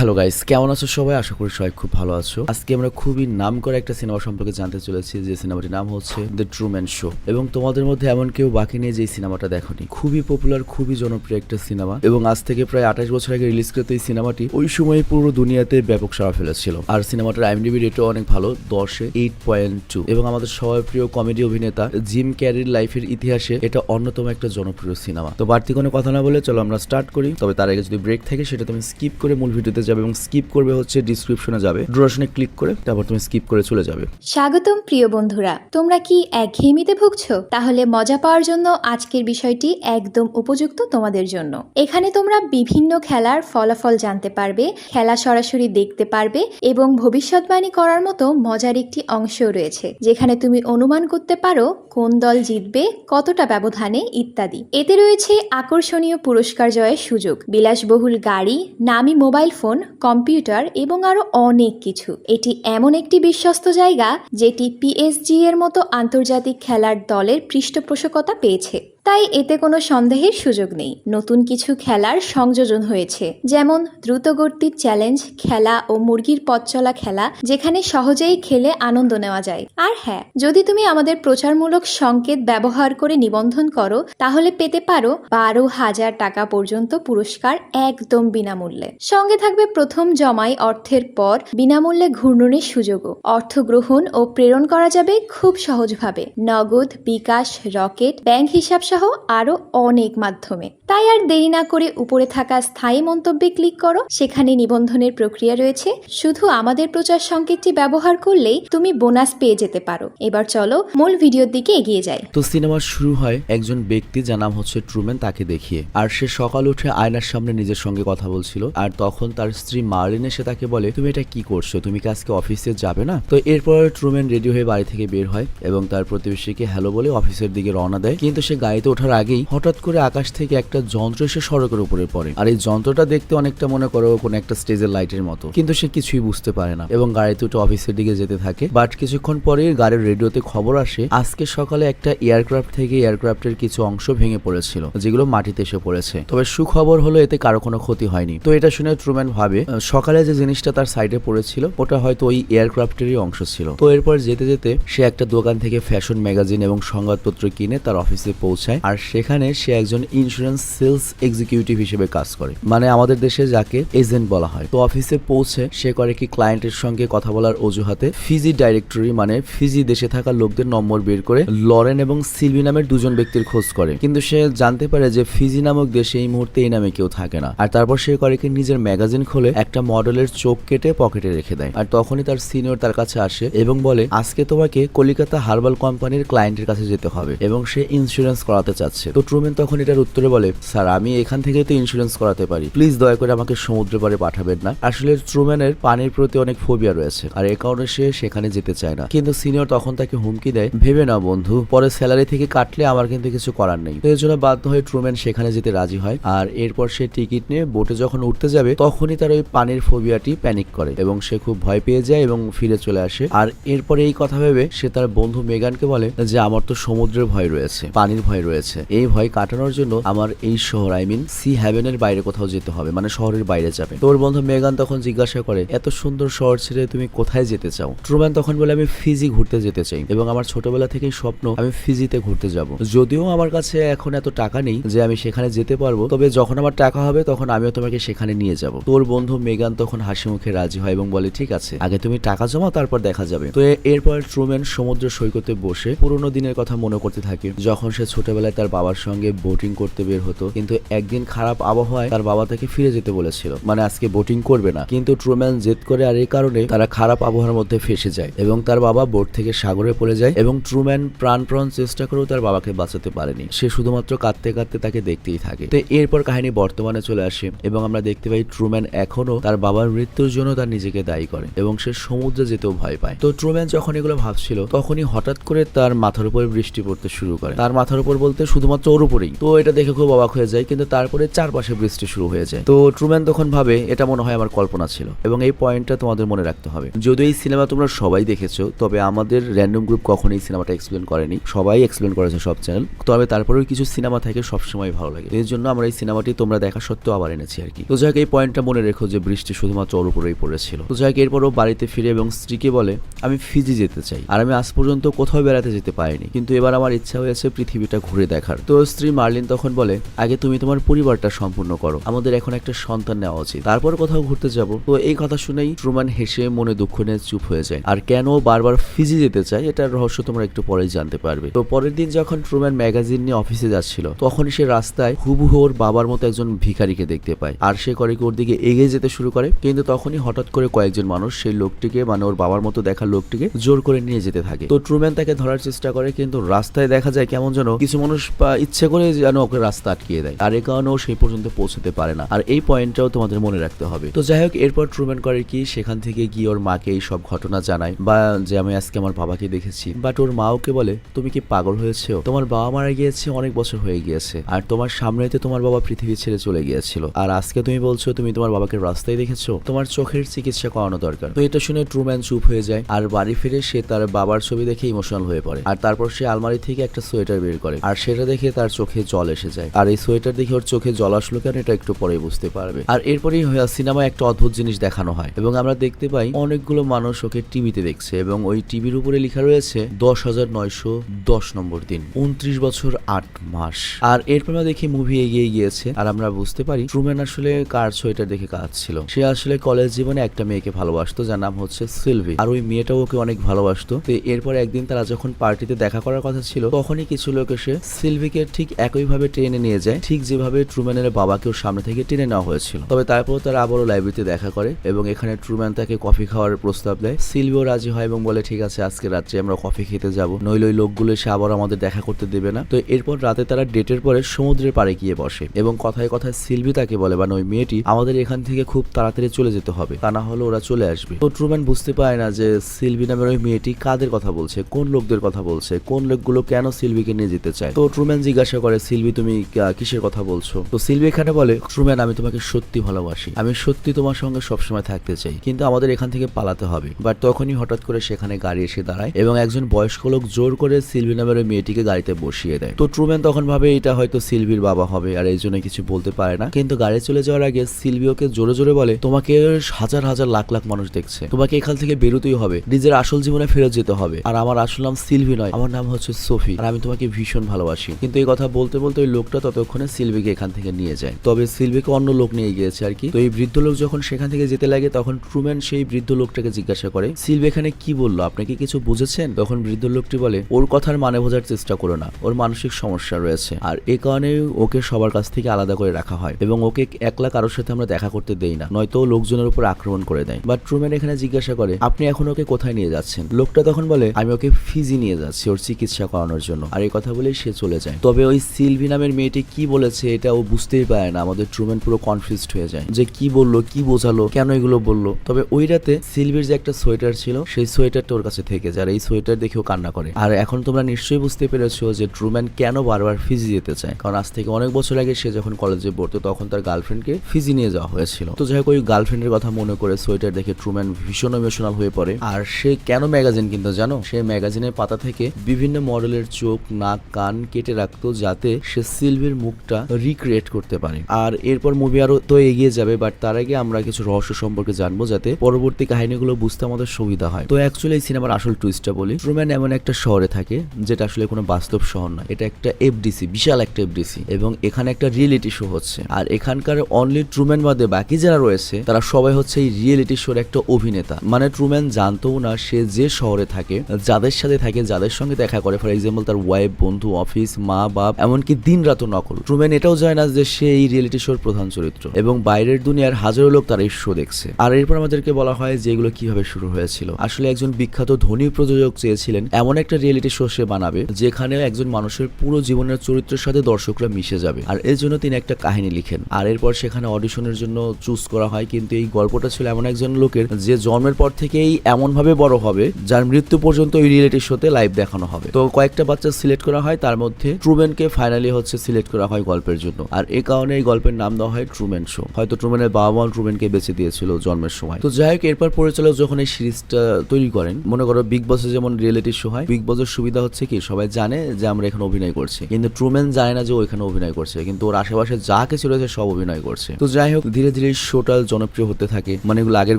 Hello guys, কেমন আছো সবাই? আশা করি সবাই খুব ভালো আছো। আজকে আমরা খুবই নাম করা একটা সিনেমা সম্পর্কে জানতে চলেছি, যে সিনেমাটির নাম হচ্ছে দ্য ট্রুম্যান শো। এবং তোমাদের মধ্যে এমন কেউ বাকি নেই যে এই সিনেমাটা দেখোনি। খুবই পপুলার, খুবই জনপ্রিয় একটা সিনেমা, এবং আজ থেকে প্রায় 28 বছর আগে রিলিজ কৃত এই সিনেমাটি ওই সময় পুরো দুনিয়াতে ব্যাপক সাড়া ফেলেছিল। আর সিনেমাটার IMDb রেটও অনেক ভালো, 10-এ 8.2। এবং আমাদের সবার প্রিয় কমেডি অভিনেতা জিম ক্যারির লাইফের ইতিহাসে এটা অন্যতম একটা জনপ্রিয় সিনেমা। তো বাড়তি কোনো কথা না বলে চলো আমরা স্টার্ট করি। তবে তার আগে যদি ব্রেক থাকে সেটা তুমি স্কিপ করে মূল ভিডিওতে যাবে, এবং স্কিপ করবে হচ্ছে ডিসক্রিপশনে যাবে, ডুরেশনে ক্লিক করে তারপর তুমি স্কিপ করে চলে যাবে। স্বাগতম প্রিয় বন্ধুরা, তোমরা কি একঘেয়েমিতে ভুগছো? তাহলে মজা পাওয়ার জন্য আজকের বিষয়টি একদম উপযুক্ত তোমাদের জন্য। এখানে তোমরা বিভিন্ন খেলার ফলাফল জানতে পারবে, খেলা সরাসরি দেখতে পারবে, এবং ভবিষ্যৎবাণী করার মতো মজার একটি অংশও রয়েছে, যেখানে তুমি অনুমান করতে পারো কোন দল জিতবে, কতটা ব্যবধানে ইত্যাদি। এতে রয়েছে আকর্ষণীয় পুরস্কার জয়ের সুযোগ, বিলাসবহুল গাড়ি, নামি মোবাইল ফোন, কম্পিউটার এবং আরো অনেক কিছু। এটি এমন একটি বিশ্বস্ত জায়গা যেটি PSG এর মতো আন্তর্জাতিক খেলার দলের পৃষ্ঠপোষকতা পেয়েছে, তাই এতে কোনো সন্দেহের সুযোগ নেই। নতুন কিছু খেলার সংযোজন হয়েছে, যেমন দ্রুতগতির চ্যালেঞ্জ খেলা ও মুরগির পথ চলা খেলা, যেখানে সহজেই খেলে আনন্দ নেওয়া যায়। আর হ্যাঁ, যদি তুমি আমাদের প্রচারমূলক সংকেত ব্যবহার করে নিবন্ধন করো, তাহলে পেতে পারো 12,000 টাকা পর্যন্ত পুরস্কার একদম বিনামূল্যে। সঙ্গে থাকবে প্রথম জমাই অর্থের পর বিনামূল্যে ঘূর্ণনের সুযোগও। অর্থ গ্রহণ ও প্রেরণ করা যাবে খুব সহজভাবে, নগদ, বিকাশ, রকেট, ব্যাংক হিসাব সহ আরো অনেক মাধ্যমে। তাই আর দেরি না করে উপরে থাকা স্থায়ী মন্তব্যে ক্লিক করো, সেখানে নিবন্ধনের প্রক্রিয়া রয়েছে। শুধু আমাদের প্রচার সংকেতটি ব্যবহার করলেই তুমি বোনাস পেয়ে যেতে পারো। এবার চলো মূল ভিডিওর দিকে এগিয়ে যাই। তো সিনেমা শুরু হয় একজন ব্যক্তি যার নাম হচ্ছে ট্রুম্যান, তাকে দেখিয়ে। আর সে সকাল উঠে আয়নার সামনে নিজের সঙ্গে কথা বলছিল, আর তখন তার স্ত্রী মার্লিন এসে তাকে বলে, তুমি এটা কি করছো, তুমি কি আজকে অফিসে যাবে না? তো এরপর ট্রুম্যান রেডি হয়ে বাড়ি থেকে বের হয় এবং তার প্রতিবেশীকে হ্যালো বলে অফিসের দিকে রওনা দেয়। কিন্তু সে গাড়িতে ওঠার আগেই হঠাৎ করে আকাশ থেকে একটা যন্ত্র এসে সড়কের উপরে পড়ে। আর এই যন্ত্রটা দেখতে অনেকটা মনে করো কোনো একটা স্টেজের লাইটের মতো, কিন্তু সে কিছুই বুঝতে পারে না এবং গাড়িতে উঠে অফিসের দিকে যেতে থাকে। বাট কিছুক্ষণ পরে গাড়ির রেডিওতে খবর আসে, আজকে সকালে একটা এয়ারক্রাফট থেকে এয়ারক্রাফটের কিছু অংশ ভেঙে পড়েছিল, যেগুলো মাটিতে এসে পড়েছে। তবে সুখবর হলো এতে কারো কোনো ক্ষতি হয়নি। তো এটা শুনে ট্রুম্যান ভাবে সকালে যে জিনিসটা তার সাইডে পড়েছিল ওটা হয়তো ওই এয়ারক্রাফটেরই অংশ ছিল। তো এরপর যেতে যেতে সে একটা দোকান থেকে ফ্যাশন ম্যাগাজিন এবং সংবাদপত্র কিনে তার অফিসে পৌঁছায়। আর সেখানে সে একজন ইন্স্যুরেন্স সেলস এক্সিকিউটিভ হিসেবে কাজ করে, মানে আমাদের দেশে যাকে এজেন্ট বলা হয়। তো অফিসে পৌঁছে সে করে কি, ক্লায়েন্টের সঙ্গে কথা বলার অজুহাতে ফিজি ডাইরেক্টরি মানে ফিজি দেশে থাকা লোকদের নম্বর বের করে লরেন এবং সিলভি নামের দুজন ব্যক্তির খোঁজ করে। কিন্তু সে জানতে পারে যে ফিজি নামক দেশে এই মুহূর্তে এই নামে কেউ থাকে না। আর তারপর সে করে কি, নিজের ম্যাগাজিন খুলে একটা মডেলের চোখ কেটে পকেটে রেখে দেয়। আর তখনই তার সিনিয়র তার কাছে আসে এবং বলে, আজকে তোমাকে কলিকাতা হার্বাল কোম্পানির ক্লায়েন্টের কাছে যেতে হবে এবং সে ইন্স্যুরেন্স করাতে চাচ্ছে। তো ট্রুম্যান তখন এটার উত্তরে বলে, স্যার আমি এখান থেকে তো ইন্স্যুরেন্স করাতে পারি, প্লিজ দয়া করে আমাকে সমুদ্রের পাড়ে পাঠাবেন না। আসলে ট্রুম্যানের পানির প্রতি অনেক ফোবিয়া রয়েছে, আর এ কারণে সে সেখানে যেতে চায় না। কিন্তু সিনিয়র তখন তাকে হুমকি দেয়, ভেবে না বন্ধু, পরে স্যালারি থেকে কাটলে আমার কিন্তু কিছু করার নেই। তো এর জন্য বাধ্য হয়ে ট্রুম্যান সেখানে যেতে রাজি হয়। আর এরপর সে টিকিট নিয়ে বোটে যখন উঠতে যাবে তখনই তার ওই পানির ফোবিয়াটি প্যানিক করে এবং সে খুব ভয় পেয়ে যায় এবং ফিরে চলে আসে। আর এরপরে এই কথা ভেবে সে তার বন্ধু মেগানকে বলে যে আমার তো সমুদ্রের ভয় রয়েছে, পানির ভয় রয়েছে, এই ভয় কাটানোর জন্য আমার এই শহর সি হ্যাভেনের বাইরে কোথাও যেতে হবে, মানে শহরের বাইরে যাবে। তোর বন্ধু মেগান তখন জিজ্ঞাসা করে, এত সুন্দর শহর ছেড়ে তুমি কোথায় যেতে চাও? ট্রুম্যান তখন বলে, আমি ফিজি ঘুরতে যেতে চাই এবং আমার ছোটবেলা থেকেই স্বপ্ন আমি ফিজিতে ঘুরতে যাব। যদিও আমার কাছে এখন এত টাকা নেই যে আমি সেখানে যেতে পারবো, তবে যখন আমার টাকা হবে তখন আমিও তোমাকে সেখানে নিয়ে যাব। তোর বন্ধু মেগান তখন হাসি মুখে রাজি হয় এবং বলে, ঠিক আছে, আগে তুমি টাকা জমাও, তারপর দেখা যাবে। তো এরপর ট্রুম্যান সমুদ্র সৈকতে বসে পুরোনো দিনের কথা মনে করতে থাকে, যখন সে ছোটবেলায় তার বাবার সঙ্গে বোটিং করতে বের হতো। কিন্তু একদিন খারাপ আবহাওয়ায় তার বাবা তাকে ফিরে যেতে বলেছিল, মানে আজকে বোটিং করবে না। কিন্তু ট্রুম্যান জেদ করে, আর এই কারণে তারা খারাপ আবহাওয়ার মধ্যে ফেসে যায় এবং তার বাবা বোট থেকে সাগরে পড়ে যায়। এবং ট্রুম্যান প্রাণপণ চেষ্টা করেও তার বাবাকে বাঁচাতে পারেনি, সে শুধুমাত্র কাঁদতে কাঁদতে তাকে দেখতেই থাকে। তো এরপর কাহিনী বর্তমানে চলে আসে এবং আমরা দেখতে পাই ট্রুম্যান এখনো তার বাবার মৃত্যুর জন্য তার নিজেকে দায়ী করে এবং সে সমুদ্রে যেতেও ভয় পায়। তো ট্রুম্যান যখন এগুলো ভাবছিল তখনই হঠাৎ করে তার মাথার উপর বৃষ্টি পড়তে শুরু করে। তার মাথার উপর বলতে বলতে শুধুমাত্র ওর উপরেই। তো এটা দেখে খুব অবাক হয়ে যায়, কিন্তু তারপরে চারপাশে বৃষ্টি শুরু হয়ে যায়। তো ট্রুম্যান তখন ভাবে এটা মনে হয় আমার কল্পনা ছিল, এবং এই পয়েন্টটা তোমাদের মনে রাখতে হবে। যদিও এই সিনেমা তোমরা সবাই দেখেছো, তবে আমাদের র্যান্ডম গ্রুপ কখনো এই সিনেমাটা এক্সপ্লেন করেনি, সবাই এক্সপ্লেন করেছে সব চ্যানেল। তবে তারপরেও কিছু সিনেমা থাকে সবসময় ভালো লাগে, এর জন্য আমরা এই সিনেমাটি তোমরা দেখা সত্ত্বেও আবার এনেছি আর কি। তো যাক, এই পয়েন্টটা মনে রেখো যে বৃষ্টি শুধুমাত্র ওর উপরেই পড়েছিল। তো যাক, এরপরও বাড়িতে ফিরে এবং স্ত্রীকে বলে আমি ফিজি যেতে চাই, আর আমি আজ পর্যন্ত কোথাও বেড়াতে যেতে পারিনি, কিন্তু এবার আমার ইচ্ছা হয়েছে পৃথিবীটা ঘুরে দেখার। তো স্ত্রী মার্লিন তখন বলে আগে তুমি তোমার পরিবারটা সম্পূর্ণ করো, আমাদের এখন একটা সন্তান নেওয়া উচিত, তারপর কোথাও ঘুরতে যাব। তো এই কথা শুনেই ট্রুম্যান হেসে মনে দুঃখ নিয়ে চুপ হয়ে যায়। আর কেন বারবার ফিজি যেতে চায় এটার রহস্য তোমরা একটু পরেই জানতে পারবে। তো পরের দিন যখন ট্রুম্যান ম্যাগাজিন নিয়ে অফিসে যাচ্ছিল, তখন সে রাস্তায় হুবহু ওর বাবার মতো একজন ভিখারিকে দেখতে পায়, আর সে করে কি ওর দিকে এগিয়ে যেতে শুরু করে। কিন্তু তখনই হঠাৎ করে কয়েকজন মানুষ সেই লোকটিকে, মানে ওর বাবার মতো দেখা লোকটিকে জোর করে নিয়ে যেতে থাকে। তো ট্রুম্যান তাকে ধরার চেষ্টা করে, কিন্তু রাস্তায় দেখা যায় কেমন যেন কিছু মানুষ ইচ্ছে করে যেন ওকে রাস্তা আটকিয়ে দেয়, আর এই কারণেও সেই পর্যন্ত পৌঁছতে পারে না। আর এই পয়েন্টটাও তোমাদের মনে রাখতে হবে। তো যাই হোক, এরপর ট্রুম্যান করে কি সেখান থেকে গিয়ে ওর মাকে এই সব ঘটনা জানায়, বা যে আমি আজকে আমার বাবাকে দেখেছি। বাট ওর মা ওকে বলে তুমি কি পাগল হয়েছো? তোমার বাবা মারা গিয়েছে অনেক বছর হয়ে গিয়েছে, আর তোমার সামনেতে তোমার বাবা পৃথিবী ছেড়ে চলে গিয়েছিল, আর আজকে তুমি বলছো তুমি তোমার বাবাকে রাস্তায় দেখেছো? তোমার চোখের চিকিৎসা করানো দরকার। তো এটা শুনে ট্রুম্যান চুপ হয়ে যায়, আর বাড়ি ফিরে সে তার বাবার ছবি দেখে ইমোশনাল হয়ে পড়ে। আর তারপর সে আলমারি থেকে একটা সোয়েটার বের করে, আর সেটা দেখে তার চোখে জল এসে যায়। আর এই সোয়েটার দেখে ওর চোখে জল আসলো কেন এটা একটু পরে বুঝতে পারবে। আর এরপরেই সিনেমায় একটা অদ্ভুত জিনিস দেখানো হয়, এবং আমরা দেখতে পাই অনেকগুলো মানুষ ওকে টিভিতে দেখছে, এবং ওই টিভির উপরে লেখা রয়েছে 10,910 নম্বর দিন, 29 বছর 8 মাস। আর এরপর আমরা দেখি মুভি এগিয়ে গিয়েছে, আর আমরা বুঝতে পারি ট্রুম্যান আসলে কার সোয়েটার দেখে কাঁদছিল। সে আসলে কলেজ জীবনে একটা মেয়েকে ভালোবাসতো যার নাম হচ্ছে সিলভি, আর ওই মেয়েটাও ওকে অনেক ভালোবাসতো। তো এরপর একদিন তারা যখন পার্টিতে দেখা করার কথা ছিল, তখনই কিছু লোক এসে সিলভিকে ঠিক একইভাবে টেনে নিয়ে যায়, ঠিক যেভাবে ট্রুম্যানের বাবাকেও সামনে থেকে টেনে নেওয়া হয়েছিল। তবে তারপর তারা আবারও লাইব্রেরিতে দেখা করে, এবং এখানে ট্রুম্যান তাকে কফি খাওয়ার প্রস্তাব দেয়। সিলভিও রাজি হয় এবং বলে ঠিক আছে আজকে রাত্রে আমরা কফি খেতে যাব, নইলে ওই লোকগুলো এসে আবার আমাদের দেখা করতে দেবে না। তো এরপর রাতে তারা ডেটের পরে সমুদ্রের পাড়ে গিয়ে বসে, এবং কথায় কথায় সিলভি তাকে বলে, মানে ওই মেয়েটি, আমাদের এখান থেকে খুব তাড়াতাড়ি চলে যেতে হবে, তা না হলে ওরা চলে আসবে। তো ট্রুম্যান বুঝতে পারে না যে সিলভি নামের ওই মেয়েটি কাদের কথা বলছে, কোন লোকদের কথা বলছে, কোন লোকগুলো কেন সিলভিকে নিয়ে যেতে চায়। তো ট্রুম্যান জিজ্ঞাসা করে সিলভি তুমি কিসের কথা বলছো? তো সিলভি এখানে বলে ট্রুম্যান আমি তোমাকে সত্যি ভালোবাসি, আমি সত্যি তোমার সঙ্গে সবসময় থাকতে চাই, কিন্তু আমাদের এখান থেকে পালাতে হবে। বাট তখনই হঠাৎ করে সেখানে গাড়ি এসে দাঁড়ায়, এবং একজন বয়স্ক লোক জোর করে সিলভি নামের ওই মেয়েটিকে গাড়িতে বসিয়ে দেয়। তো ট্রুম্যান তখন ভাবে এটা হয়তো সিলভির বাবা হবে, আর এই জন্য কিছু বলতে পারে না। কিন্তু গাড়ি চলে যাওয়ার আগে সিলভি ওকে জোরে জোরে বলে তোমাকে হাজার হাজার লাখ লাখ মানুষ দেখছে, তোমাকে এখান থেকে বেরোতেই হবে, নিজের আসল জীবনে ফেরত যেতে হবে। আর আমার আসল নাম সিলভি নয়, আমার নাম হচ্ছে সোফি, আর আমি তোমাকে ভীষণ ভালোবাসি। কিন্তু এই কথা বলতে বলতে ওই লোকটা ততক্ষণে সিলভিকে এখান থেকে নিয়ে যায়। তবে সিলভিকে অন্য লোক নিয়ে গিয়েছে আর কি। তো এই বৃদ্ধ লোক যখন সেখান থেকে যেতে লাগে, তখন ট্রুম্যান সেই বৃদ্ধ লোকটাকে জিজ্ঞাসা করে সিলভি এখানে কি বললো, আপনি কি কিছু বুঝেছেন? তখন বৃদ্ধ লোকটি বলে ওর কথার মানে বোঝার চেষ্টা করো না, ওর মানসিক সমস্যা রয়েছে, আর এ কারণে ওকে সবার কাছ থেকে আলাদা করে রাখা হয়, এবং ওকে একলা কারোর সাথে আমরা দেখা করতে দেই না, নয়তো লোকজনের উপর আক্রমণ করে দেয়। বাট ট্রুম্যান এখানে জিজ্ঞাসা করে আপনি এখন ওকে কোথায় নিয়ে যাচ্ছেন? লোকটা তখন বলে আমি ওকে ফিজি নিয়ে যাচ্ছি ওর চিকিৎসা করানোর জন্য, আর এই কথা বলেই সে চলে যায়। তবে ওই সিলভি নামের মেয়েটি কি বলেছে এটা ও বুঝতেই পারে না, আমাদের ট্রুম্যান পুরো কনফিউজড হয়ে যায় যে কি বললো, কি বোঝালো, কেন এগুলো বললো। তবে ওই রাতে সিলভির যে একটা সোয়েটার ছিল, সেই সোয়েটারটা ওর কাছে থেকে যায়, এই সোয়েটার দেখেও কান্না করে। আর এখন তোমরা নিশ্চয়ই বুঝতে পেরেছো যে ট্রুম্যান কেন বারবার ফিজি যেতে চায়, কারণ আজ থেকে অনেক বছর আগে সে যখন কলেজে পড়তো তখন তার গার্লফ্রেন্ডকে ফিজি নিয়ে যাওয়া হয়েছিল। তো যাই হোক, ওই গার্লফ্রেন্ডের কথা মনে করে সোয়েটার দেখে ট্রুম্যান ভীষণ ইমোশনাল হয়ে পড়ে। আর সে কেন ম্যাগাজিন কিনতো জানো? সে ম্যাগাজিনের পাতা থেকে বিভিন্ন মডেলের চোখ, নাক, কান কেটে রাখতো, যাতে সে সিলভির মুখটা রিক্রিয়েট করতে পারে। আর এরপর মুভি আরো তো এগিয়ে যাবে, বাট তার আগে আমরা কিছু রহস্য সম্পর্কে জানবো, যাতে পরবর্তী কাহিনীগুলো বুঝতে আমাদের সুবিধা হয়। তো অ্যাকচুয়ালি এই সিনেমার আসল টুইস্টটা বলি। ট্রুম্যান এমন একটা শহরে থাকে যেটা আসলে কোনো বাস্তব শহর নয়, এটা একটা এফডিসি, বিশাল একটা এফডিসি, এবং এখানে একটা রিয়েলিটি শো হচ্ছে। আর এখানকার অনলি ট্রুম্যান বাদে বাকি যারা রয়েছে তারা সবাই হচ্ছে এই রিয়েলিটি শোর একটা অভিনেতা। মানে ট্রুম্যান জানতো না সে যে শহরে থাকে, যাদের সাথে থাকে, যাদের সঙ্গে দেখা করে, ফর এক্সাম্পল তার ওয়াইফ, বন্ধু, অফিস, মা, বাপ, এমনকি দিন রাতও নকল, ট্রুম্যান এটাও জানে না যে সে এই রিয়েলিটি শোর প্রধান চরিত্র, এবং বাইরের দুনিয়ার হাজারো লোক তার এই শো দেখছে। আর এরপর আমাদেরকে বলা হয় যে এগুলো কিভাবে শুরু হয়েছিল। আসলে একজন বিখ্যাত ধনী প্রযোজক চেয়েছিলেন এমন একটা রিয়েলিটি শো সে বানাবে যেখানে একজন মানুষের পুরো জীবনের চরিত্রের সাথে দর্শকরা মিশে যাবে, আর এর জন্য তিনি একটা কাহিনী লিখেন। আর এরপর সেখানে অডিশনের জন্য চুজ করা হয়, কিন্তু এই গল্পটা ছিল এমন একজন লোকের যে জন্মের পর থেকেই এমন ভাবে বড় হবে যার মৃত্যু পর্যন্ত ওই রিয়েলিটি শোতে লাইভ দেখানো হবে। তো কয়েকটা বাচ্চা সিলেক্ট করা হয়, তার মধ্যে ট্রুম্যানকে ফাইনালি হচ্ছে সিলেক্ট করা হয় গল্পের জন্য। আর এই কারণে এই গল্পের নাম দেওয়া হয় ট্রুম্যান শো। হয়তো ট্রুম্যানের বাবা মা ট্রুম্যানকে বেঁচে দিয়েছিল জন্মের সময়। তো যাই হোক, এরপর পরিচালক যখন এই সিরিজটা তৈরি করেন, মনে করো বিগ বসে যেমন রিয়েলিটি শো হয়, বিগ বসের সুবিধা হচ্ছে কি সবাই জানে যে আমরা এখানে অভিনয় করছি, কিন্তু ট্রুম্যান জানে না যে ওইখানে অভিনয় করছে, কিন্তু ওর আশেপাশে যা কিছু রয়েছে সব অভিনয় করছে। তো যাই হোক, ধীরে ধীরে শোটা জনপ্রিয় হতে থাকে, মানে এগুলো আগের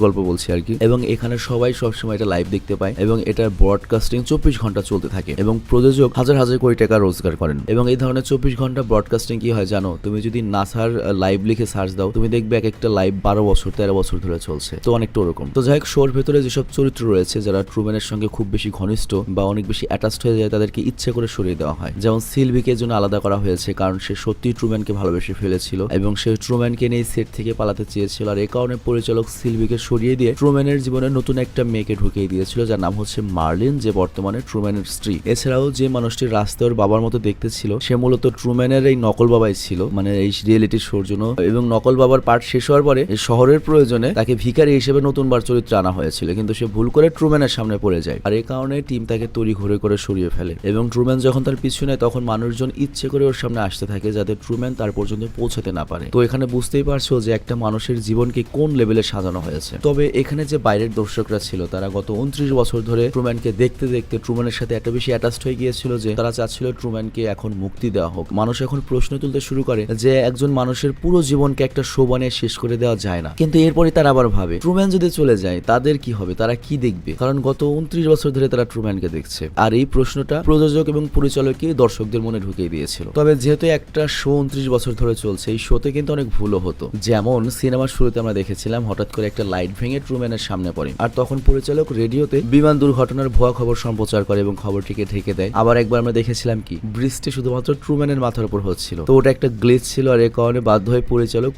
গল্প বলছি আর কি। এবং এখানে সবাই সবসময় এটা লাইভ দেখতে পায় এবং এটার ব্রডকাস্টিং 24 ঘন্টা চলতে থাকে এবং প্রযোজক হাজার হাজার কোটি টাকা রোজগার করেন। এবং এই ধরনের 24 ঘন্টা ব্রডকাস্টিং কি হয় জানো? তুমি যদি নাসার লাইভ লিখে সার্চ দাও, তুমি দেখবে এক একটা লাইভ 12 বছর 13 বছর ধরে চলছে। তো অনেকটা ওরকম। তো যাই হোক, শোর ভেতরে যেসব চরিত্র রয়েছে যারা ট্রুম্যানের সঙ্গে খুব বেশি ঘনিষ্ঠ বা অনেক বেশি অ্যাটাচড হয়ে যায়, তাদেরকে ইচ্ছে করে সরিয়ে দেওয়া হয়। যেমন সিলভিকে জন্য আলাদা করা হয়েছে, কারণ সে সত্যিই ট্রুম্যানকে ভালোবেসে ফেলেছিল এবং সে ট্রুম্যানকে নিয়ে সেট থেকে পালাতে চেয়েছিল। আর এই কারণে পরিচালক সিলভিকে সরিয়ে দিয়ে ট্রুম্যানের জীবনে নতুন একটা মেয়েকে ঢুকিয়ে দিয়েছিল, যার নাম হচ্ছে মার্লিন, যে বর্তমানে ট্রুম্যানের স্ত্রী। এছাড়াও যে মানুষটি রাস্তায় ওর বাবার মতো দেখতে ছিল, সে মূলত ট্রুম্যানের এই নকল বাবাই ছিল, মানে এই রিয়েলিটি শোর জন্য। এবং নকল বাবার পার্ট শেষ হওয়ার পরে শহরের প্রয়োজনে তাকে ভিখারি হিসেবে নতুনবার চরিত্রে আনা হয়েছিল, কিন্তু সে ভুল করে ট্রুম্যানের সামনে পড়ে যায়। আর এই কারণে টিম তাকে তড়ি ঘুরে করে সরিয়ে ফেলে এবং ট্রুম্যান যখন তার পিছু নেয়, তখন মানুষজন ইচ্ছে করে ওর সামনে আসতে থাকে যাতে ট্রুম্যান তার পর্যন্ত পৌঁছাতে না পারে। তো এখানে বুঝতেই পারছো যে একটা মানুষের জীবনকে কোন লেভেলে সাজানো হয়েছে। তবে এখানে যে বাইরের দর্শকরা ছিল, তারা গত 29 বছর ধরে ট্রুম্যানকে দেখতে দেখতে ট্রুম্যানের সাথে এত বেশি অ্যাটাচড হয়ে গিয়েছিল যে তারা চাচ্ছিল ট্রুম্যানকে এখন মুক্তি দেওয়া হোক। মানুষ এখন প্রশ্ন তুলতে শুরু করে যে একজন মানুষের পুরো জীবনকে একটা শো বানিয়ে শেষ করে দেওয়া যায় না, কিন্তু এরপরে তারা আবার ভাবে ট্রুম্যান যদি চলে যায় তাদের কি হবে, তারা কি দেখবে, কারণ গত 29 বছর ধরে তারা ট্রুম্যানকে দেখছে। আর এই প্রশ্নটা প্রযোজক এবং পরিচালককে দর্শকদের মনে ঢুকিয়ে দিয়েছিল। তবে যেহেতু একটা শো 29 বছর ধরে চলছে, এই শোতে কিন্তু অনেক ভুলও হতো। যেমন সিনেমার শুরুতে আমরা দেখেছিলাম হঠাৎ করে একটা লাইট ভেঙে ট্রুম্যানের সামনে পড়ে, আর তখন পরিচালক রেডিওতে বিমান দুর্ঘটনার ভুয়া খবর সম্প্রচার করে এবং খবরটিকে ঢেকে দেয়। আবার একবার আমরা দেখেছিলাম কি বৃষ্টি শুধুমাত্র ট্রুম্যানের মাথার উপর হচ্ছিল, তো ওটা একটা গ্লিচ ছিল, আর এই কারণে বাধ্য হয়ে পরিচালক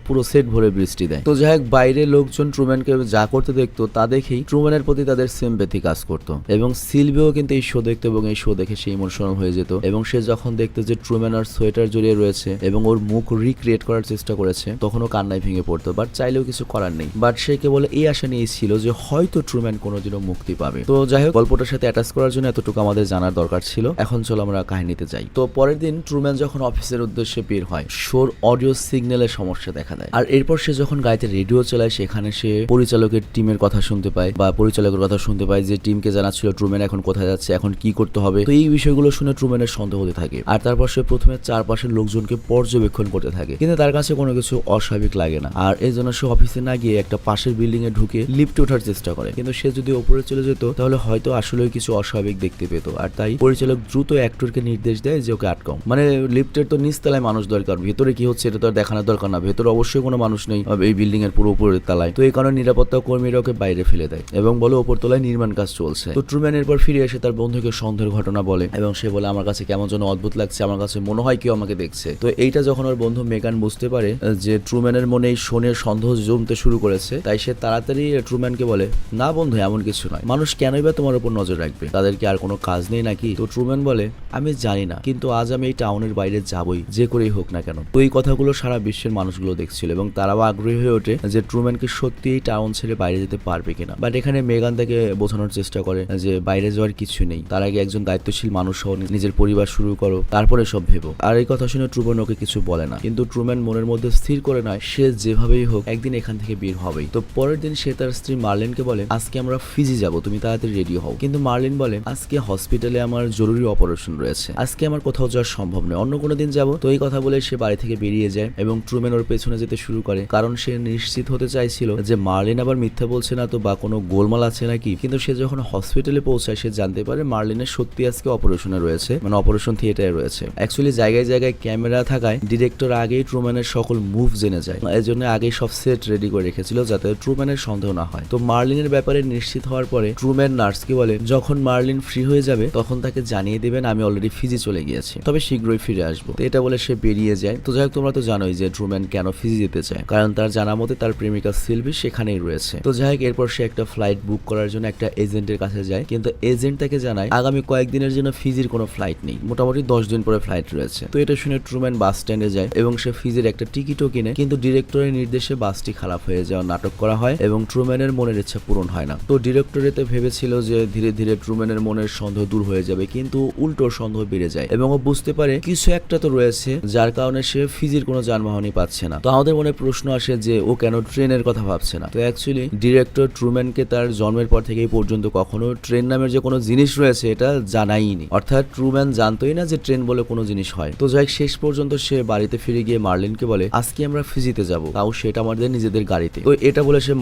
পুরো সেট ভরে বৃষ্টি দেয়। তো যাই হোক, বাইরে লোকজন ট্রুম্যানকে যা করতে দেখতো তা দেখেই ট্রুম্যানের প্রতি তাদের সিম্প্যাথি কাজ করতো। এবং সিলভিও কিন্তু এই শো দেখতো এবং এই শো দেখে সে ইমোশনাল হয়ে যেত। এবং সে যখন দেখতো যে ট্রুম্যান আর সোয়েটার জড়িয়ে রয়েছে এবং ওর মুখ রিক্রিয়েট করার চেষ্টা করেছে, তখন ও কান্নায় ভেঙে পড়তো। বাট চাইলেও কিছু করার নেই। বাট সে কেবল এই আশা নিয়েই ছিল যে হয়তো ট্রুম্যান কোনোদিনও মুক্তি পাবে। তো যাই হোক, গল্পটার সাথে অ্যাটাচ করার জন্য এতটুকু আমাদের জানার দরকার ছিল। এখন চলো আমরা কাহিনীতে যাই। তো পরের দিন ট্রুম্যান যখন অফিসের উদ্দেশ্যে বের হয়, শোর অডিও সিগন্যালের সমস্যা দেখা দেয়। আর এরপর সে যখন গাড়িতে রেডিও চালায়, সেখানে সে পরিচালকের টিমের কথা শুনতে পায় বা পরিচালকের কথা শুনতে পায় যে টিমকে জানাচ্ছিল ট্রুম্যান এখন কোথায় যাচ্ছে, এখন কি করতে হবে। তো এই বিষয়গুলো শুনে ট্রুম্যানের সন্দেহ হতে থাকে। আর তারপর সে প্রথমে চারপাশের লোকজনকে পর্যবেক্ষণ করতে থাকে, কিন্তু তার কাছে কোনো কিছু অস্বাভাবিক লাগে না। আর এই জন্য সে অফিসে না গিয়ে একটা পাশের বিল্ডিং এ ঢুকে লিফটে ওঠার চেষ্টা করে, কিন্তু সে যদি ওপরে চলে যেত তাহলে হয়তো আসলে কিছু অস্বাভাবিক দেখতে পেত। আর তাই পরিচালক দ্রুত অ্যাক্টরকে নির্দেশ দেয় যে ওকে আটকাও, মানে লিফটের তো নিচতলায় মানুষ দরকার, ভেতরে কি হচ্ছে এটা তো আর দেখানোর দরকার না, ভেতরে অবশ্যই কোনো মানুষ নেই এই বিল্ডিং এর পুরো উপরের তলায়। তো এই কারণে নিরাপত্তা কর্মীরা ওকে বাইরে ফেলে দেয় এবং বলে ওপর তলায় নির্মাণ কাজ চলছে। তো ট্রুম্যান এরপর ফিরে এসে তার বন্ধুকে সন্দেহের ঘটনা বলে এবং সে বলে আমার কাছে কেমন যেন অদ্ভুত লাগছে, আমার কাছে মনে হয় কেউ আমাকে দেখছে। তো এইটা যখন ওর বন্ধু মেগান বুঝতে পারে যে ট্রুম্যানের মনে এই শোনের সন্দেহ জমতে শুরু করেছে, তাই সে তাড়াতাড়ি ট্রুম্যানকে বলে না বন্ধু, এমন কিছু নয়, মানুষ কেনই বা তোমার উপর নজর রাখবে, তাদের কি আর কোনো কাজ নেই নাকি? তো ট্রুম্যান বলে আমি জানি না, কিন্তু আজ আমি এই টাউনের বাইরে যাবই, যে করেই হোক না কেন। তো এই কথাগুলো সারা বিশ্বের মানুষগুলো দেখছিল এবং তারাও আগ্রহী হয়ে ওঠে যে ট্রুম্যানকে সত্যি এই টাউন ছেড়ে বাইরে যেতে পারবে কিনা। বাট এখানে মেগান তাকে বোঝানোর চেষ্টা করে যে বাইরে যাওয়ার কিছু নেই, তার আগে একজন দায়িত্বশীল মানুষ সহ নিজের পরিবার শুরু করো, তারপরে সব ভেবো। আর এই কথা শুনে ট্রুম্যান ওকে কিছু বলে না, কিন্তু ট্রুম্যান মনের মধ্যে স্থির করে নয় সে যেভাবেই হোক একদিন এখান থেকে বের হবেই। তো পরের দিন সে তার স্ত্রী মার্লিনকে বলে আজকে আমরা ফিজি যাব, তুমি তাড়াতাড়ি রেডি হও। কিন্তু মার্লিন বলে আজকে হসপিটালে আমার জরুরি অপারেশন রয়েছে, আজকে আমার কোথাও যাওয়া সম্ভব নয়, অন্য কোনো দিন যাবো। তো এই কথা বলে সে বাড়ি থেকে বেরিয়ে যায় এবং ট্রুম্যান ওর পেছনে যেতে শুরু করে, কারণ সে নিশ্চিত হতে চাইছিল যে মার্লিন আবার মিথ্যা বলছে না তো বা কোনো গোলমাল আছে নাকি। কিন্তু সে যখন হসপিটালে পৌঁছায় সে জানতে পারে মার্লিনের সত্যি আজকে অপারেশনে রয়েছে, মানে অপারেশন থিয়েটারে রয়েছে। অ্যাকচুয়ালি জায়গায় জায়গায় ক্যামেরা থাকায় ডিরেক্টর আগেই ট্রুম্যানের সকল মুভ জেনে যায়, এই জন্য আগেই সব সেট রেডি করে রেখেছিল যাতে ট্রুম্যানের সন্দেহ না হয়। তো মার্লিনের ব্যাপারে নিশ্চিত হওয়ার পরে ট্রুম্যান নার্সকে বলে যখন মার্লিন ফ্রি হয়ে যাবে তখন তাকে জানিয়ে দেবেন আমি অলরেডি ফিজি চলে গিয়েছি, তবে শীঘ্রই ফিরে আসবো। তো এটা বলে সে বেরিয়ে যায়। তো যাই হোক, তোমরা তো জানোই যে ট্রুম্যান কেন ফিজি যেতে চায়, কারণ তার জানা মতে তার প্রেমিকা সিলভি সেখানেই রয়েছে। তো যাই হোক, এরপর সে একটা ফ্লাইট বুক করার জন্য একটা এজেন্টের কাছে যায়, কিন্তু এজেন্ট তাকে জানায় আগামী কয়েকদিনের জন্য ফিজির কোনো ফ্লাইট নেই, মোটামুটি 10 দিন পরে ফ্লাইট রয়েছে। তো এটা শুনে ট্রুম্যান বাস স্ট্যান্ডে যায় এবং সে ফিজির একটা টিকিটও কিনে, কিন্তু ডিরেক্টরের নির্দেশে বাসটি খারাপ হয়ে যাওয়ার নাটক করা হয় এবং ট্রুম্যানের মনের ইচ্ছা পূরণ হয় না। তো ডিরেক্টর এতে ভেবেছিল যে ধীরে ধীরে ট্রুম্যানের মনের সন্দেহ দূর হয়ে যাবে, কিন্তু উল্টো সন্দেহ বেড়ে যায় এবং ও বুঝতে পারে কিছু একটা তো রয়েছে যার কারণে সে ফিজির কোনো যানবাহনই পাচ্ছে না। তো আমাদের মনে প্রশ্ন আসে যে ও কেন ট্রেনের কথা ভাবছে না। তো অ্যাকচুয়ালি ডিরেক্টর ট্রুম্যানকে তার জন্মের পর থেকে এই পর্যন্ত কখনো ট্রেন নামের যে কোনো জিনিস রয়েছে এটা জানাইনি, অর্থাৎ ট্রুম্যান জানতোই না যে ট্রেন বলে কোনো জিনিস হয়। তো যাই শেষ পর্যন্ত সে বাড়িতে ফিরে গিয়ে মার্লিনকে বলে আজকে আমরা ফিজিতে যাব, তাও সেটা আমাদের নিজেদের গাড়িতে। তো এটা বলে সে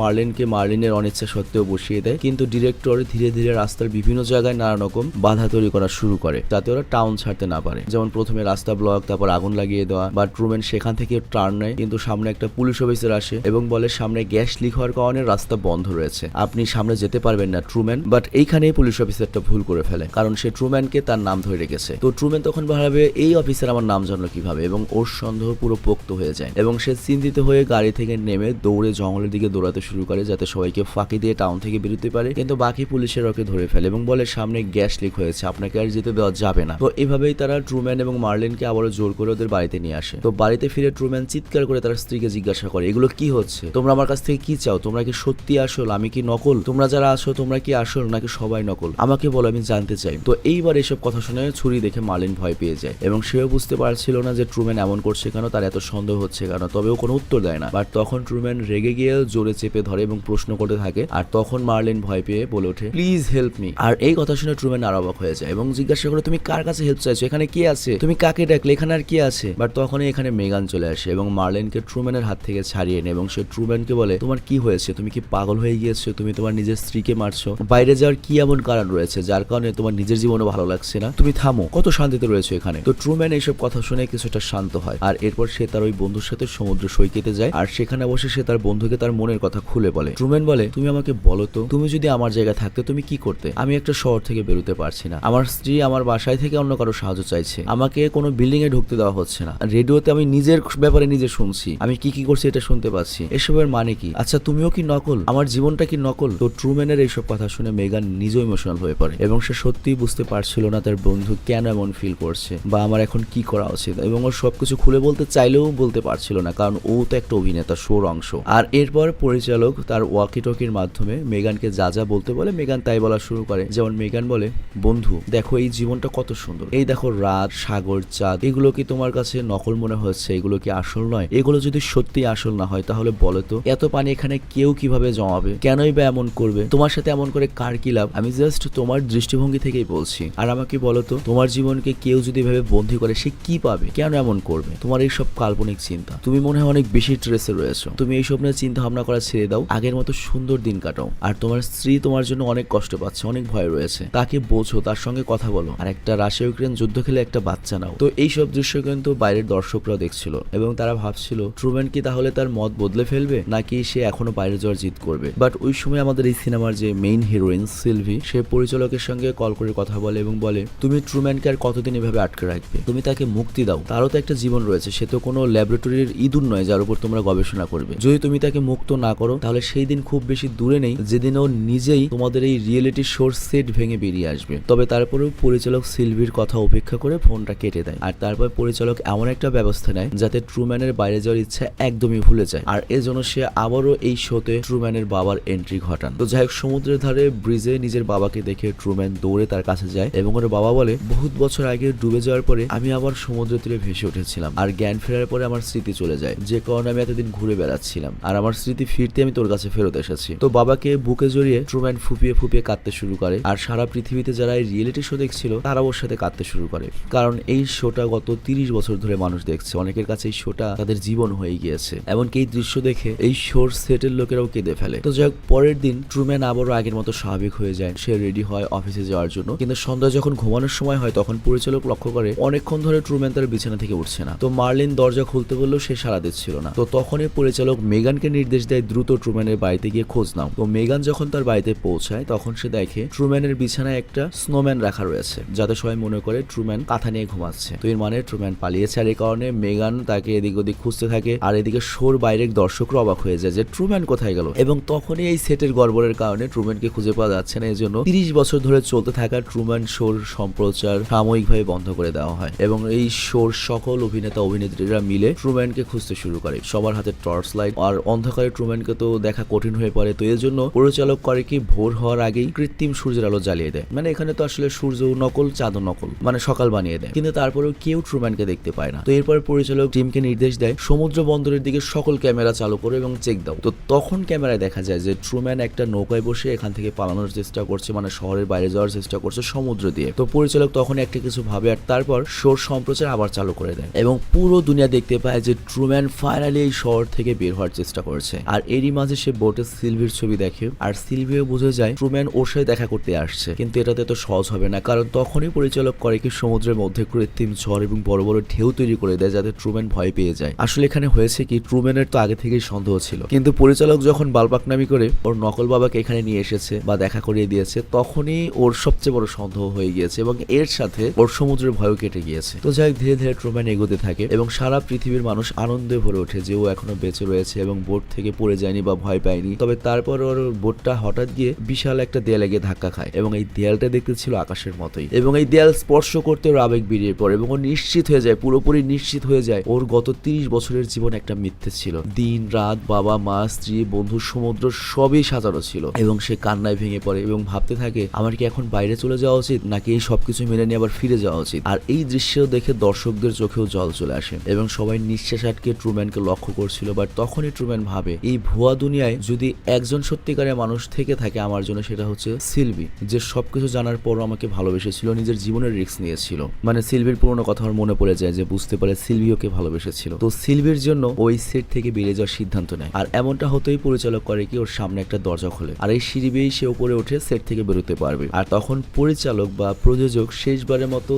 মার্লিনের অনিচ্ছা সত্ত্বেও বসিয়ে দেয়, কিন্তু ডিরেক্টর ধীরে ধীরে রাস্তার বিভিন্ন জায়গায় নানা রকম বাধা তৈরি করা শুরু করে যাতে ওরা টাউন ছাড়তে না পারে। যেমন প্রথমে রাস্তা ব্লক, তারপর আগুন লাগিয়ে দেওয়া, বা ট্রুম্যান সেখান থেকে টার্ন নেয় কিন্তু সামনে একটা পুলিশ অফিসার আসে এবং বলে সামনে গ্যাস লিক হওয়ার কারণে রাস্তা বন্ধ রয়েছে, আপনি সামনে যেতে পারবেন না ট্রুম্যান। বাট এইখানেই পুলিশ অফিসারটা ভুল করে ফেলে, কারণ সে ট্রুম্যানকে তার নাম ধরে রেখেছে। তো ট্রুম্যান তখন ভাবে এই অফিসার আমার নাম জানলো কিভাবে, এবং ওর সন্দেহ পুরো পোক্ত হয়ে যায় এবং সে চিন্তিত হয়ে গাড়ি থেকে নেমে দৌড়ে জঙ্গলের দিকে দৌড়াতে শুরু করে যাতে সবাইকে ফাঁকি দিয়ে টাউন থেকে বেরোতে পারে। কিন্তু বাকি পুলিশের ওকে ধরে ফেলে এবং বলে সামনে গ্যাস লিক হয়েছে, আপনাকে আর যেতে দেওয়া যাবে না। তো এভাবেই তারা ট্রুম্যান এবং মার্লিনকে আবারও জোর করে ওদের বাড়িতে নিয়ে আসে। তো বাড়িতে ফিরে ট্রুম্যান চিৎকার করে তার স্ত্রীকে জিজ্ঞাসা করে এগুলো কি হচ্ছে, তোমরা আমার কাছ থেকে কি চাও, তোমরা কি সত্যি আসল, আমি কি নকল, তোমরা যারা আছো তোমরা কি আসল নাকি সবাই নকল, আমাকে বলো, আমি জানতে চাই। তো এইবার এসব কথা শুনে ছুরি দেখে মার্লিন ভয় পেয়ে যায় এবং সেও বুঝতে পারছিল না যে ট্রুম্যান এমন করছে কেন, তার এত সন্দেহ হচ্ছে কেন, তবে ও কোনো উত্তর দেয় না। বাট তখন ট্রুম্যান রেগে গিয়ে জোরে চেপে ধরে এবং প্রশ্ন করতে থাকে, আর তখন মার্লিন ভয় পেয়ে বলে ওঠে প্লিজ হেল্প মি। আর এই কথা শুনে ট্রুম্যান আর অবাক হয়ে যায় এবং জিজ্ঞাসা করে তুমি কার কাছে হেল্প চাইছো, এখানে কি আছে, তুমি কাকে ডাকলে, এখানে আর কি আছে। বাট তখনই এখানে মেগান চলে আসে এবং মার্লিনকে ট্রুম্যানের হাত থেকে ছাড়িয়ে নেয় এবং সে ট্রুম্যানকে বলে তোমার কি হয়েছে, তুমি কি পাগল হয়ে গিয়েছো, তুমি তোমার নিজের স্ত্রীকে মারছো, বাইরে যাওয়ার কি এমন কারণ রয়েছে যার কারণে তোমার নিজের জীবনও ভালো লাগছে না, তুমি থামো, কত শান্তিতে রয়েছে এখানে। তো ট্রুম্যান এইসব কথা শুনে কিছুটা শান্ত হয় আর এরপর সে তার ওই বন্ধুর সাথে সমুদ্র সৈকতে যায় আর সেখানে বসে সে তার বন্ধুকে তার মনের কথা খুলে বলে। ট্রুম্যান বলে তুমি আমাকে বলো তো, তুমি যদি আমার জায়গায় থাকতে তুমি কি করতে, আমি একটা শহর থেকে বেরোতে পারছি না, আমার স্ত্রী আমার বাসায় থেকে অন্য কারো সাহায্য চাইছে, আমাকে কোনো বিল্ডিং এ ঢুকতে দেওয়া হচ্ছে না, রেডিওতে আমি নিজের ব্যাপারে নিজে শুনছি, আমি কি করছি এটা শুনতে পাচ্ছি, এসবের মানে কি, আচ্ছা তুমিও কি নকল, আমার জীবনটা কি নকল। তো ট্রুম্যানের এইসব কথা শুনে মেগান নিজেও ইমোশনাল হয়ে পড়ে এবং সে সত্যিই বুঝতে পারছিল না তার বন্ধু কেন এমন ফিল করছে বা আমার এখন কি করা উচিত, এবং ও সবকিছু খুলে বলতে চাইলেও বলতে পারছিল না কারণ ও তো একটা অভিনেতা, শোর অংশ। আর এরপর পরিচালক তার ওয়াকি টকির মাধ্যমে মেগানকে যা যা বলতে বলে মেগান তাই বলা শুরু করে। যেমন মেগান বলে বন্ধু দেখো এই জীবনটা কত সুন্দর, এই দেখো রাত, সাগর, চাঁদ, এগুলো কি তোমার কাছে নকল মনে হচ্ছে, এগুলো কি আসল নয়, এগুলো যদি সত্যি আসল না হয় তাহলে বলো তো এত পানি এখানে কেউ কিভাবে জমাবে, কেনই বা এমন করবে, তোমার সাথে এমন করে কার কি লাভ, আমি জাস্ট তোমার দৃষ্টিভঙ্গি থেকেই বলছি। আর আমাকে বলো তো তোমার জীবনকে কেউ যদি ভেবে বন্দী করে সে কি পাবে, কেন এমন করবে, তোমার এইসব কাল্পনিক চিন্তা, তুমি মনে হয় অনেক বেশি স্ট্রেসে রয়েছো, তুমি এইসব নিয়ে চিন্তা ভাবনা করা ছেড়ে দাও, আগের মতো সুন্দর দিন কাটাও। আর তোমার স্ত্রী তোমার জন্য অনেক কষ্ট পাচ্ছে, অনেক ভয় রয়েছে, তাকে বোঝো, তার সঙ্গে কথা বলো, আর একটা রাশিয়া ইউক্রেন যুদ্ধ খেলে একটা বাচ্চা নাও। তো এইসব দৃশ্য কিন্তু বাইরের দর্শকরাও দেখছিল এবং তারা ভাবছিল ট্রুম্যান কি তাহলে তার মত বদলে ফেলবে নাকি সে এখনো বাইরে যাওয়ার জিদ করবে। বাট ওই সময় আমাদের এই সিনেমার যে মেইন হিরোইন সিলভি সে পরিচালকের সঙ্গে কল করে কথা বলে এবং বলে তুমি ট্রুম্যানকে আর কতদিন এভাবে আটকে রাখবে, তুমি তাকে মুক্তি দাও, তারও তো একটা জীবন রয়েছে, সে তো কোনো ল্যাবরেটরির ইঁদুর নয় যার উপর তোমরা গবেষণা করবে, যদি তুমি তাকে মুক্ত না করো তাহলে সেই দিন খুব বেশি দূরে নেই যেদিন ও নিজেই তোমাদের এই রিয়েলিটি শোর সেট ভেঙে বেরিয়ে আসবে। তবে তারপরেও পরিচালক সিলভির কথা উপেক্ষা করে ফোনটা কেটে দেয় আর তারপর পরিচালক এমন একটা ব্যবস্থা নেয় যাতে ট্রুম্যানের বাইরে যাওয়ার ইচ্ছা একদমই ভুলে যায় আর এজন্য সে আবারও এই শোতে ট্রুম্যানের বাবার এন্ট্রি ঘটান। তো যাই হোক সমুদ্রের ধারে ব্রিজে নিজের বাবাকে দেখে ট্রুম্যান দৌড়ে তার কাছে যায় এবং ওর বাবা বলে বহুত বছর আগে ডুবে যাওয়ার পরে আমি আবার সমুদ্র তীরে ভেসে উঠেছিলাম আর জ্ঞান ফেরার পরে আমার স্মৃতি চলে যায়, যে কারণে আমি এতদিন ঘুরে বেড়াচ্ছিলাম আর আমার স্মৃতি ফিরতে আমি তোর কাছে ফেরত এসেছি। তো বাবাকে বুকে জড়িয়ে ট্রুম্যান ফুপিয়ে ফুপিয়ে কাঁদতে শুরু করে আর সারা পৃথিবীতে যারা এই রিয়েলিটি শো দেখছিল তারা ওর সাথে কাঁদতে শুরু করে, কারণ এই শোটা গত 30 বছর ধরে মানুষ দেখছে, অনেকের কাছে এই শোটা তাদের জীবন হয়ে গিয়েছে, এমনকি এই দৃশ্য দেখে এই শোর সেটের লোকেরাও কেঁদে ফেলে। তো যাই হোক পরের দিন ট্রুম্যান আবারও আগের মতো স্বাভাবিক হয়ে যায়, সে রেডি হয় অফিসে যাওয়ার জন্য, কিন্তু সন্ধ্যা যখন ঘুমানোর সময় হয় তখন পরিচালক লক্ষ্য করে অনেকক্ষণ ধরে ট্রুম্যান তার বিছানা থেকে উঠছে না। তো মার্লিন দরজা খুলতে বললেও সে সাড়া দিচ্ছিল না। তো তখনই পরিচালক মেগানকে নির্দেশ দেয় দ্রুত ট্রুম্যানের বাড়িতে গিয়ে খোঁজ নাও। তো মেগান যখন তার বাড়িতে পৌঁছায় তখন সে দেখে ট্রুম্যানের বিছানায় একটা স্নোম্যান রাখা রয়েছে যাতে সবাই মনে করে ট্রুম্যান কাঁথা নিয়ে ঘুমাচ্ছে। তো এর মানে ট্রুম্যান পালিয়েছে আর এই কারণে মেগান তাকে এদিক ওদিক খুঁজতে থাকে আর এদিকে শোর বাইরের দর্শকরা অবাক হয়ে যায় যে ট্রুম্যান কোথায় গেল, এবং তখনই এই সেটের গড়বড়ের কারণে ট্রুম্যানকে খুঁজে পাওয়া যাচ্ছে না, এই জন্য 30 বছর ধরে চলতে থাকা ট্রুম্যান শোর সম্প্রচার সাময়িকভাবে বন্ধ করে দেওয়া হয় এবং এই শোর সকল অভিনেতা অভিনেত্রীরা মিলে ট্রুম্যানকে খুঁজতে শুরু করে, সবার হাতে টর্চ লাইট, আর অন্ধকারে ট্রুম্যানকে তো দেখা কঠিন হয়ে পড়ে। তো এর জন্য পরিচালক করে কি ভোর হওয়ার আগেই কৃত্রিম সূর্যের আলো জ্বালিয়ে দেয়, মানে এখানে তো আসলে সূর্য নকল নকল, চাঁদও নকল, মানে সকাল বানিয়ে দেয়। কিন্তু তারপরেও কেউ ট্রুম্যানকে দেখতে পায় না। তো এরপর পরিচালক টিমকে নির্দেশ দেয় সমুদ্র বন্দরের দিকে সকল ক্যামেরা চালু করো এবং চেক দাও। তো তখন ক্যামেরায় দেখা যায় যে ট্রুম্যান একটা নৌকায় বসে এখান থেকে পালানোর চেষ্টা করছে, মানে শহরের বাইরে যাওয়ার চেষ্টা করছে সমুদ্র দিয়ে। তো পরিচালক তখন একটা কিছু ভাবে আর তারপর শোর সম্প্রচার আবার চালু করে দেয় এবং পুরো দুনিয়া দেখতে পায় যে ট্রুম্যান ফাইনালি এই শহর থেকে বের হওয়ার চেষ্টা করছে। আর এরই মাঝে সে বোটে সিলভির ছবি দেখে আর সিলভিও বুঝে যায় ট্রুম্যান ওর সাথে দেখা করতে আসছে, কিন্তু এটাতে তো সহজ হবে না, কারণ তখনই পরিচালক করে কি সমুদ্রের মধ্যে কৃত্রিম ঝড় এবং বড় বড় ঢেউ তৈরি করে দেয় যাতে ট্রুম্যান ভয় পেয়ে যায়। আসলে এখানে হয়েছে কি, ট্রুম্যানের তো আগে থেকেই সন্দেহ ছিল, কিন্তু পরিচালক যখন বালপাকনামি করে ওর নকল বাবাকে এখানে নিয়ে এসেছে বা দেখা করিয়ে দিয়েছে, তখনই ওর সবচেয়ে বড় সন্দেহ হয়ে গিয়েছে এবং এর সাথে ওর সমুদ্রের ভয়ও কেটে গিয়েছে। তো যাই ধীরে ধীরে ট্রুম্যান এগোতে থাকে এবং সারা পৃথিবীর মানুষ আনন্দে ভরে ওঠে যে ও এখনো বেঁচে রয়েছে এবং বোট থেকে পড়ে যায়নি বা ভয় পায়নি। তবে তারপর ওর বোটটা হঠাৎ গিয়ে বিশাল একটা দেয়ালে গিয়ে ধাক্কা খায় এবং এই দেয়ালটা দেখতে ছিল আকাশের মতোই এবং এই দেয়াল স্পর্শ করতে ওর আবেগ বেরিয়ে পড়ে এবং ও নিশ্চিত হয়ে যায়, পুরোপুরি নিশ্চিত হয়ে যায় ওর গত 30 বছরের জীবন একটা মিথ্যে ছিল। দিন রাত, বাবা মা, স্ত্রী, বন্ধু, সমুদ্র সবই সাজানো ছিল এবং সে কান্নায় ভেঙে পড়ে এবং ভাবতে থাকে আমার কি এখন বাইরে চলে যাওয়া উচিত নাকি এই সবকিছু মেনে নিয়ে আবার ফিরে যাওয়া উচিত। আর এই দৃশ্য দেখে দর্শকদের চোখেও জল চলে আসে এবং সবাই নিঃশ্বাস আটকে ট্রুম্যানকে লক্ষ্য করছিল। বাট তখনই ট্রুম্যান ভাবে এই ভুয়া দুনিয়ায় যদি একজন সত্যিকারের মানুষ থেকে থাকে আমার জন্য, সেটা হচ্ছে সিলভি, যে সবকিছু জানার পরও আমাকে ভালোবেসেছিল, নিজের জীবনের রিস্ক নিয়েছিল। মানে সিলভির পুরোনো কথা আমার মনে পড়ে যায় যে বুঝতে পারে সিলভি ওকে ভালোবেসেছিল। তো সিলভির জন্য ওই সেট থেকে বেরিয়ে যাওয়ার সিদ্ধান্ত নেয় আর এমনটা হতেই পরিচালক করে কি ওর সামনে একটা দরজা খোলে আর এই সিঁড়ি বেয়ে সে উপরে উঠে সেট থেকে বেরোতে পারবে। আর তখন পরিচালক বা প্রযোজক শেষবারের মতো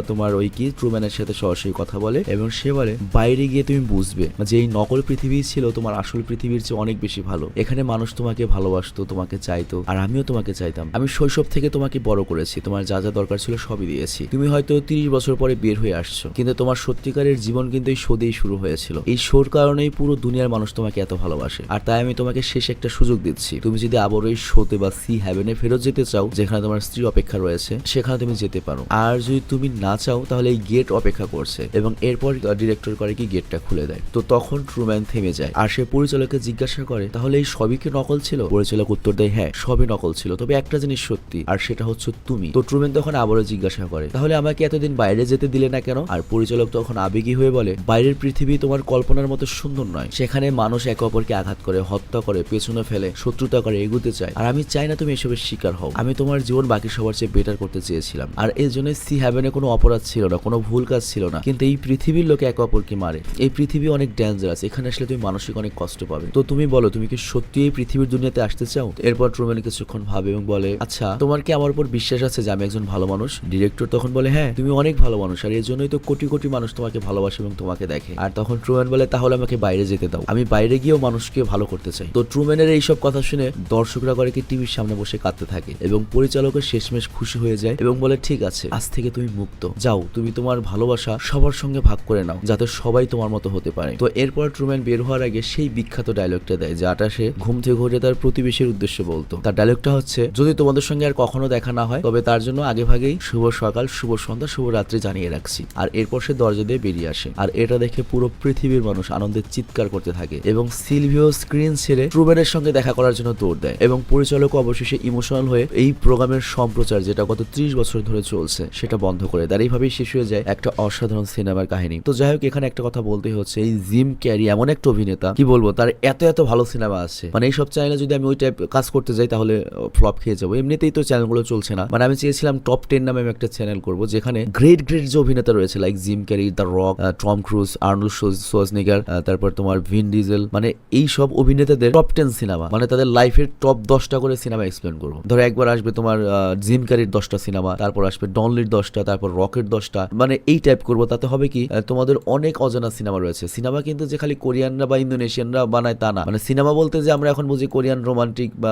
তোমার ওই কি ট্রুম্যানের সাথে সরাসরি কথা বলে এবং সে বলে বাইরে গিয়ে তুমি বুঝবে যে এই নকল পৃথিবী ছিল তোমার আসল পৃথিবীর চেয়ে অনেক বেশি ভালো। এখানে মানুষ তোমাকে ভালোবাসতো, তোমাকে চাইতো আর আমিও তোমাকে চাইতাম। আমি শৈশব থেকে তোমাকে বড় করেছি, তোমার যা যা দরকার ছিল সবই দিয়েছি। তুমি হয়তো 30 বছর পরে বের হয়ে আসছো, কিন্তু তোমার সত্যিকারের জীবন কিন্তু এই শো দিয়েই শুরু হয়েছিল। এই শোর কারণেই পুরো দুনিয়ার মানুষ তোমাকে এত ভালোবাসে আর তাই আমি তোমাকে শেষ একটা সুযোগ দিচ্ছি। তুমি যদি আবার এই শোতে বা সি হ্যাভেনে ফেরত যেতে চাও যেখানে তোমার স্ত্রী অপেক্ষা রয়েছে, সেখানে তুমি যেতে পারো। আর যদি তুমি না চাও তাহলে এই গেট অপেক্ষা করছে এবং এরপর ডিরেক্টর করে কি গেটটা খুলে দেয়। তো তখন ট্রুম্যান থেমে যায় আর সে পরিচালককে জিজ্ঞাসা করে তাহলে এই সবই কি নকল ছিল? পরিচালক উত্তর দেয় হ্যাঁ সবই নকল ছিল, তবে একটা জিনিস সত্যি আর সেটা হচ্ছে তুমি। তো ট্রুম্যান তখন আবারও জিজ্ঞাসা করে তাহলে আমাকে এতদিন বাইরে যেতে দিলে না কেন? আর পরিচালক তখন আবেগী হয়ে বলে বাইরের পৃথিবী তোমার কল্পনার মতো সুন্দর নয়, সেখানে মানুষ একে অপরকে আঘাত করে, হত্যা করে, পেছনে ফেলে, শত্রুতা করে, এগুতে চায়। আর আমি চাই না তুমি এসবের শিকার হও। আমি তোমার জীবন বাকি সবার চেয়ে বেটার করতে চেয়েছিলাম আর এর জন্য সি হ্যাভেনে কোনো অপরাধ ছিল না, কোনো ভুল কাজ ছিল না, কিন্তু এই পৃথিবীর লোকে একে অপরকে মারে। এই পৃথিবী অনেক ডেঞ্জারাস, এখানে আসলে তুমি মানসিক অনেক কষ্ট পাবে। তো তুমি বলো তুমি কি সত্যি এই পৃথিবীর দুনিয়াতে আসতে চাও? এরপর ট্রুম্যান কিছুক্ষণ ভাবে এবং বলে আচ্ছা তোমার কি আমার উপর বিশ্বাস আছে যে আমি একজন ভালো মানুষ? ডিরেক্টর তখন বলে হ্যাঁ তুমি অনেক ভালো মানুষ আর এর জন্যই তো কোটি কোটি মানুষ তোমাকে ভালোবাসে এবং তোমাকে দেখে। আর তখন ট্রুম্যান বলে তাহলে আমাকে বাইরে যেতে দাও, আমি বাইরে গিয়েও মানুষকে ভালো করতে চাই। তো ট্রুম্যানের এইসব কথা শুনে দর্শকরা করে কি টিভির সামনে বসে কাঁদতে থাকে এবং পরিচালকের শেষমেশ খুশি হয়ে যায় এবং বলে ঠিক আছে আজ থেকে তুমি মুক্ত, যাও তুমি তোমার ভালোবাসা সবার সঙ্গে ভাগ করে নাও যাতে সবাই তোমার মতো হতে পারে। তো এরপর ট্রুম্যান বের হওয়ার আগে সেই বিখ্যাত ডায়লগটা দেয় যেটা সে ঘুম থেকে ঘুরে তার প্রতিবেশীর উদ্দেশ্যে বলতো। তার ডায়লগটা হচ্ছে যদি তোমাদের সঙ্গে আর কখনো দেখা না হয় তবে তার জন্য আগে ভাগেই শুভ সকাল, শুভ সন্ধ্যা, শুভ রাত্রি জানিয়ে রাখছি। আর এরপর সে দরজা দিয়ে বেরিয়ে আসে আর এটা দেখে পুরো পৃথিবীর মানুষ আনন্দের চিৎকার করতে থাকে এবং সিলভিও স্ক্রিন ছেড়ে ট্রুম্যানের সঙ্গে দেখা করার জন্য দৌড় দেয় এবং পরিচালক অবশেষে ইমোশনাল হয়ে এই প্রোগ্রামের সম্প্রচার যেটা গত 30 বছর ধরে চলছে সেটা বন্ধ করে দেয়। এইভাবেই শেষ হয়ে যায় একটা অসাধারণ সিনেমার কাহিনী। তো যাই হোক এখানে একটা কথা বলতেই হচ্ছে এই জিম ক্যারি এমন একটা অভিনেতা, কি বলবো, তার এত এত ভালো সিনেমা আছে, মানে এইসব চ্যানেলে যদি আমি ওই টাইপ কাজ করতে যাই তাহলে ফ্লপ খেয়ে যাবো। এমনিতেই তো চ্যানেলগুলো চলছে না, মানে আমি চেয়েছিলাম টপ 10 নামে আমি একটা চ্যানেল করবো যেখানে গ্রেট গ্রেট যে অভিনেতা রয়েছে like Jim Carrey, the Rock, Tom Cruise, Arnold Schwarzenegger, তারপর তোমার ভিন ডিজেল, মানে এই সব অভিনেতাদের টপ 10 সিনেমা, মানে তাদের লাইফের টপ 10টা করে সিনেমা এক্সপ্লেন করবো। ধরো একবার আসবে তোমার জিম ক্যারির 10টা সিনেমা, তারপর আসবে ডনলির 10টা, তারপর রকের 10টা, মানে এই টাইপ করবো। তাতে হবে কি তোমাদের অনেক অজানা সিনেমা রয়েছে। সিনেমা কিন্তু যে খালি কোরিয়ানরা বা ইন্দোনেশিয়ানরা বানায় তা না, মানে সিনেমা বলতে যে আমরা এখন বুঝি কোরিয়ান রোমান্টিক বা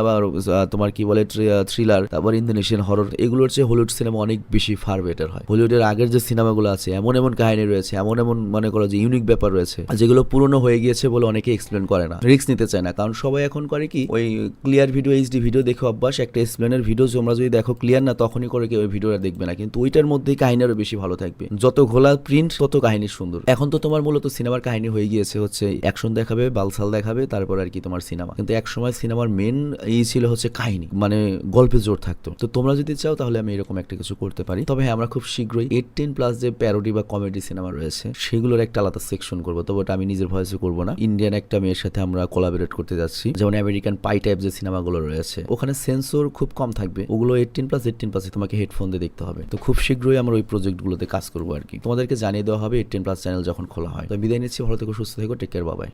তোমার কি বলে থ্রিলার, তারপর ইন্দোনেশিয়ান হরর, এগুলোর চেয়ে হলিউড সিনেমা অনেক বেশি ফার বেটার হয়। হলিউডের আগের যে সিনেমাগুলো আছে এমন এমন কাহিনী রয়েছে, এমন এমন মনে করো যে ইউনিক ব্যাপার রয়েছে যেগুলো পুরনো হয়ে গিয়েছে বলে অনেকে এক্সপ্লেন করে না, রিস্ক নিতে চায় না, কারণ সবাই এখন করে কি ওই ক্লিয়ার ভিডিও, এইচডি ভিডিও দেখে অভ্যাস। একটা এক্সপ্লেনের ভিডিও তোমরা যদি দেখো ক্লিয়ার না, তখনই করে কি ওই ভিডিওটা দেখবে না, কিন্তু ওইটার মধ্যেই কাহিনী আরো বেশি ভালো থাকবে। যত ঘোলা প্রিন্ট তত কাহিনী সুন্দর। এখন তো তোমার মূলত সিনেমার কাহিনী হয়ে গিয়েছে হচ্ছে অ্যাকশন দেখাবে, বালসাল দেখাবে, তারপর আর কি তোমার সিনেমা। কিন্তু একসময় সিনেমার মেন এই ছিল হচ্ছে কাহিনী, মানে গল্পে জোর থাকতো। তো তোমরা যদি চাও তাহলে আমি এরকম একটা একটা কিছু করতে পারি। তবে হ্যাঁ, আমরা খুব শীঘ্রই 18+ যে প্যারোডি বা কমেডি সিনেমা রয়েছে সেগুলোর একটা আলাদা সেকশন করবো। তবে ওটা আমি নিজের ভয়েসে করবো না, ইন্ডিয়ান একটা মেয়ের সাথে আমরা কোলাবরেট করতে যাচ্ছি। যেমন আমেরিকান পাই টাইপ যে সিনেমাগুলো রয়েছে ওখানে সেন্সর খুব কম থাকবে, ওগুলো 18+, তোমাকে হেডফোন দিয়ে দেখতে হবে। তো খুব শীঘ্রই আমরা ওই প্রজেক্টগুলোতে কাজ করবো আর কি। তোমাদেরকে জানিয়ে দেওয়া হবে 18+ চ্যানেল যখন খোলা হয়। তো বিদায় নিচ্ছি, ভালো থেকো, সুস্থ থেকো, টেক কেয়ার, বাই।